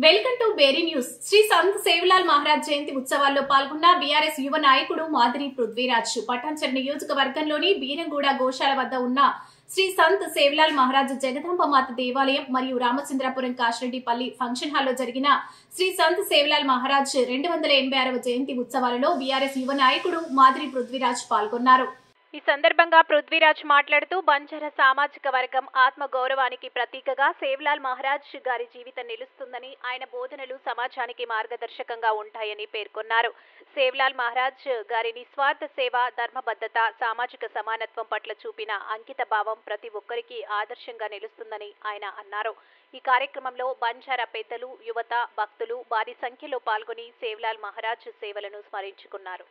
Welcome to Beri news. Shri Sant Sevalal Maharaj Jayanti ఉత్సవాల్లో పాల్గొన్న BRS యువ నాయకుడు మాదిరి పృథ్వీరాజ్ పటాన్చెరు నియోజకవర్గంలోని బీరంగూడ గోశాల వద్ద ఉన్న శ్రీ సంత్ సేవలాల్ మహారాజ్ జగదాంబ మాత దేవాలయం మరియు రామచంద్రపురం కాశరెడ్డిపల్లి ఫంక్షన్ హాల్లో జరిగిన శ్రీ సంత్ సేవలాల్ మహారాజ్ 286వ జయంతి ఉత్సవాలలో బీఆర్ఎస్ యువ నాయకుడు మాదిరి పృథ్వీరాజ్ పాల్గొన్నారు. ఈ సందర్భంగా పృథ్వీరాజ్ మాట్లాడుతూ బంజారా సామాజిక వర్గం ఆత్మ గౌరవానికి ప్రతీకగా సేవలాల్ మహారాజ్ గారి జీవితం నిలుస్తుందని, ఆయన బోధనలు సమాజానికి మార్గదర్శకంగా ఉంటాయని పేర్కొన్నారు. సేవలాల్ మహారాజ్ గారి నిస్వార్థ సేవ, ధర్మబద్ధత, సామాజిక సమానత్వం పట్ల చూపిన అంకిత భావం ప్రతి ఒక్కరికి ఆదర్శంగా నిలుస్తుందని ఆయన అన్నారు. ఈ కార్యక్రమంలో బంజారా పెద్దలు, యువత, భక్తులు భారీ సంఖ్యలో పాల్గొని సేవలాల్ మహారాజ్ సేవలను స్మరించుకున్నారు.